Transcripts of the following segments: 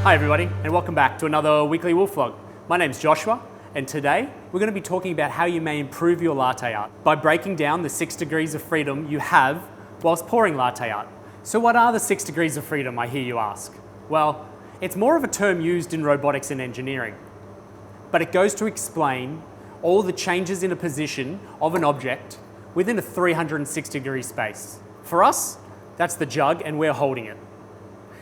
Hi everybody, and welcome back to another weekly Wolf Vlog. My name's Joshua, and today we're going to be talking about how you may improve your latte art by breaking down the 6 degrees of freedom you have whilst pouring latte art. So what are the 6 degrees of freedom, I hear you ask? Well, it's more of a term used in robotics and engineering, but it goes to explain all the changes in a position of an object within a 360 degree space. For us, that's the jug and we're holding it.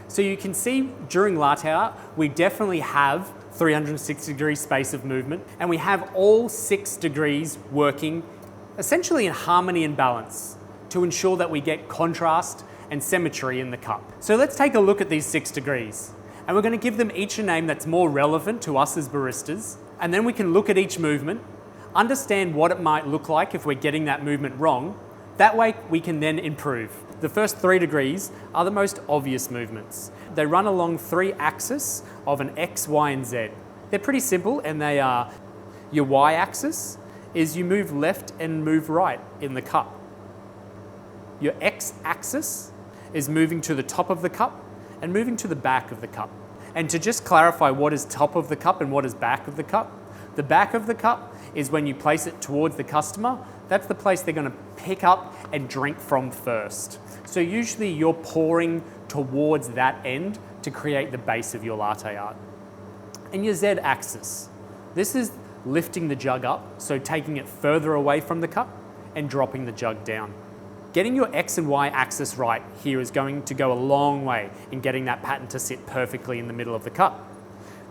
So you can see during latte art, we definitely have 360 degree space of movement, and we have all 6 degrees working essentially in harmony and balance to ensure that we get contrast and symmetry in the cup. So let's take a look at these 6 degrees, and we're going to give them each a name that's more relevant to us as baristas, and then we can look at each movement, understand what it might look like if we're getting that movement wrong. That way we can then improve. The first 3 degrees are the most obvious movements. They run along 3 axes of an X, Y, and Z. They're pretty simple, and they are, your Y axis is you move left and move right in the cup. Your X axis is moving to the top of the cup and moving to the back of the cup. And to just clarify what is top of the cup and what is back of the cup, the back of the cup is when you place it towards the customer. That's the place they're going to pick up and drink from first. So usually you're pouring towards that end to create the base of your latte art. And your Z axis, this is lifting the jug up, so taking it further away from the cup and dropping the jug down. Getting your X and Y axis right here is going to go a long way in getting that pattern to sit perfectly in the middle of the cup.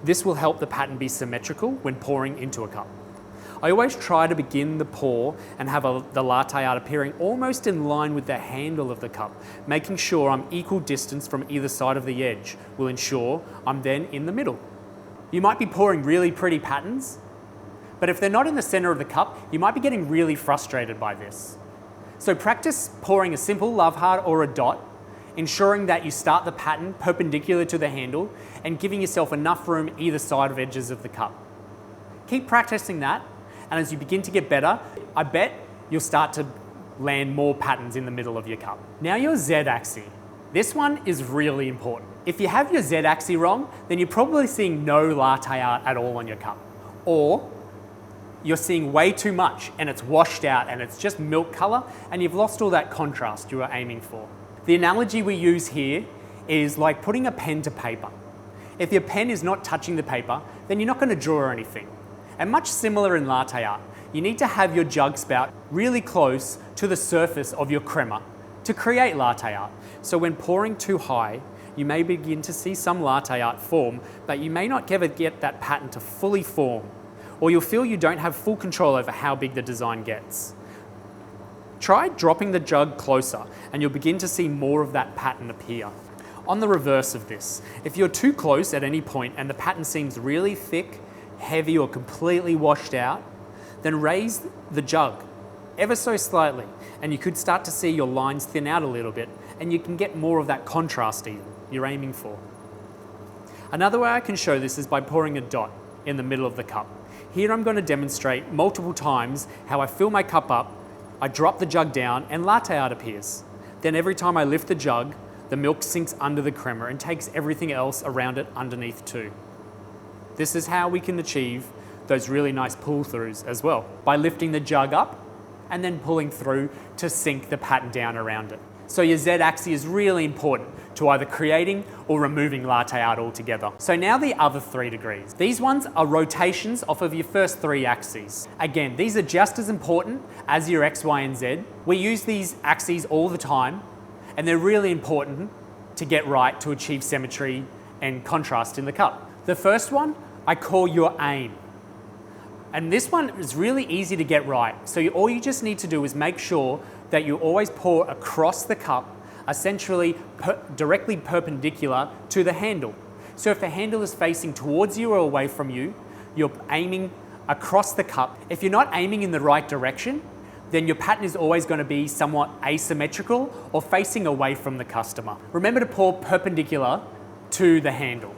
This will help the pattern be symmetrical when pouring into a cup. I always try to begin the pour and have the latte art appearing almost in line with the handle of the cup. Making sure I'm equal distance from either side of the edge will ensure I'm then in the middle. You might be pouring really pretty patterns, but if they're not in the center of the cup, you might be getting really frustrated by this. So practice pouring a simple love heart or a dot, ensuring that you start the pattern perpendicular to the handle and giving yourself enough room either side of edges of the cup. Keep practicing that, and as you begin to get better, I bet you'll start to land more patterns in the middle of your cup. Now your Z axis. This one is really important. If you have your Z axis wrong, then you're probably seeing no latte art at all on your cup. Or you're seeing way too much and it's washed out and it's just milk color and you've lost all that contrast you were aiming for. The analogy we use here is like putting a pen to paper. If your pen is not touching the paper, then you're not going to draw anything. And much similar in latte art, you need to have your jug spout really close to the surface of your crema to create latte art. So when pouring too high, you may begin to see some latte art form, but you may not ever get that pattern to fully form, or you'll feel you don't have full control over how big the design gets. Try dropping the jug closer and you'll begin to see more of that pattern appear. On the reverse of this, if you're too close at any point and the pattern seems really thick, heavy, or completely washed out, then raise the jug ever so slightly and you could start to see your lines thin out a little bit and you can get more of that contrast even you're aiming for. Another way I can show this is by pouring a dot in the middle of the cup. Here I'm going to demonstrate multiple times how I fill my cup up, I drop the jug down and latte art appears. Then every time I lift the jug, the milk sinks under the crema and takes everything else around it underneath too. This is how we can achieve those really nice pull-throughs as well, by lifting the jug up and then pulling through to sink the pattern down around it. So your Z axis is really important to either creating or removing latte art altogether. So now the other 3 degrees. These ones are rotations off of your first 3 axes. Again, these are just as important as your X, Y, and Z. We use these axes all the time, and they're really important to get right to achieve symmetry and contrast in the cup. The first one I call your aim. And this one is really easy to get right. So all you just need to do is make sure that you always pour across the cup, essentially directly perpendicular to the handle. So if the handle is facing towards you or away from you, you're aiming across the cup. If you're not aiming in the right direction, then your pattern is always going to be somewhat asymmetrical or facing away from the customer. Remember to pour perpendicular to the handle.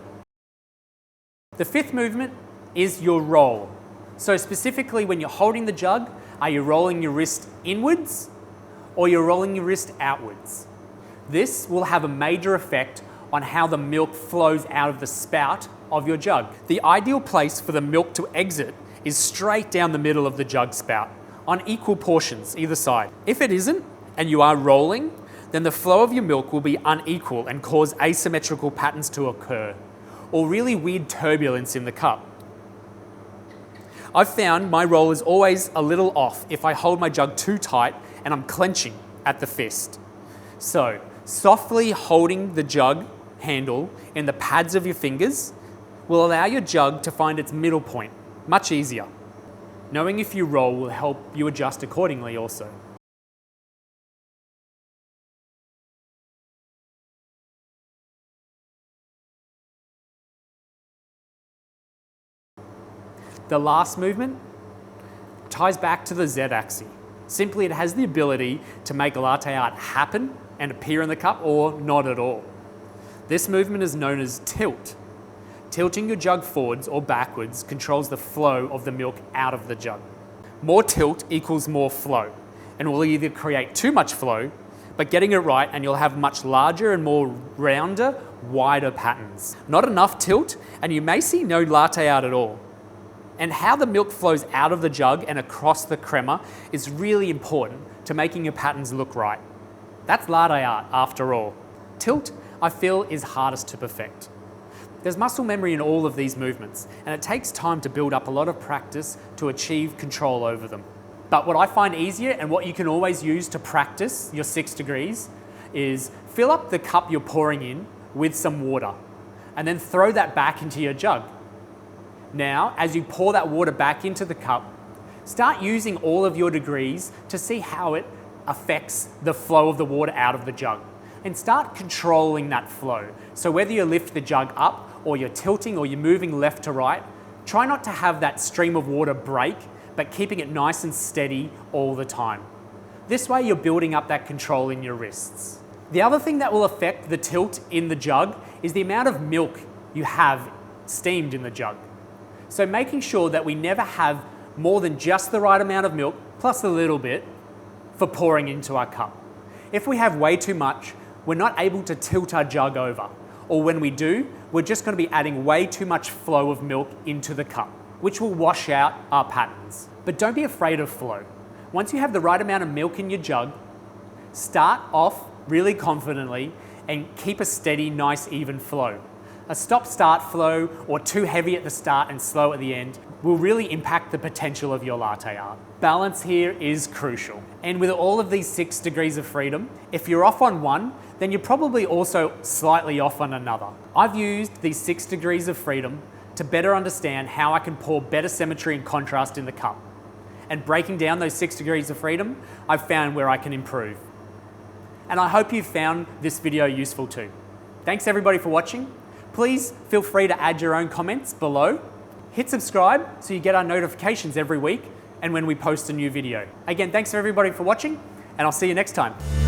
The 5th movement is your roll. So specifically when you're holding the jug, are you rolling your wrist inwards or you're rolling your wrist outwards? This will have a major effect on how the milk flows out of the spout of your jug. The ideal place for the milk to exit is straight down the middle of the jug spout, on equal portions either side. If it isn't, and you are rolling, then the flow of your milk will be unequal and cause asymmetrical patterns to occur, or really weird turbulence in the cup. I've found my roll is always a little off if I hold my jug too tight and I'm clenching at the fist. So, softly holding the jug handle in the pads of your fingers will allow your jug to find its middle point much easier. Knowing if you roll will help you adjust accordingly also. The last movement ties back to the Z-axis. Simply, it has the ability to make latte art happen and appear in the cup or not at all. This movement is known as tilt. Tilting your jug forwards or backwards controls the flow of the milk out of the jug. More tilt equals more flow, and will either create too much flow, but getting it right and you'll have much larger and more rounder, wider patterns. Not enough tilt and you may see no latte art at all. And how the milk flows out of the jug and across the crema is really important to making your patterns look right. That's latte art after all. Tilt, I feel, is hardest to perfect. There's muscle memory in all of these movements, and it takes time to build up a lot of practice to achieve control over them. But what I find easier and what you can always use to practice your 6 degrees is fill up the cup you're pouring in with some water and then throw that back into your jug. Now, as you pour that water back into the cup, start using all of your degrees to see how it affects the flow of the water out of the jug. And start controlling that flow. So whether you lift the jug up or you're tilting or you're moving left to right, try not to have that stream of water break, but keeping it nice and steady all the time. This way you're building up that control in your wrists. The other thing that will affect the tilt in the jug is the amount of milk you have steamed in the jug. So making sure that we never have more than just the right amount of milk, plus a little bit, for pouring into our cup. If we have way too much, we're not able to tilt our jug over. Or when we do, we're just going to be adding way too much flow of milk into the cup, which will wash out our patterns. But don't be afraid of flow. Once you have the right amount of milk in your jug, start off really confidently and keep a steady, nice, even flow. A stop-start flow or too heavy at the start and slow at the end will really impact the potential of your latte art. Balance here is crucial. And with all of these 6 degrees of freedom, if you're off on one, then you're probably also slightly off on another. I've used these 6 degrees of freedom to better understand how I can pour better symmetry and contrast in the cup. And breaking down those 6 degrees of freedom, I've found where I can improve. And I hope you've found this video useful too. Thanks everybody for watching. Please feel free to add your own comments below. Hit subscribe so you get our notifications every week and when we post a new video. Again, thanks everybody for watching, and I'll see you next time.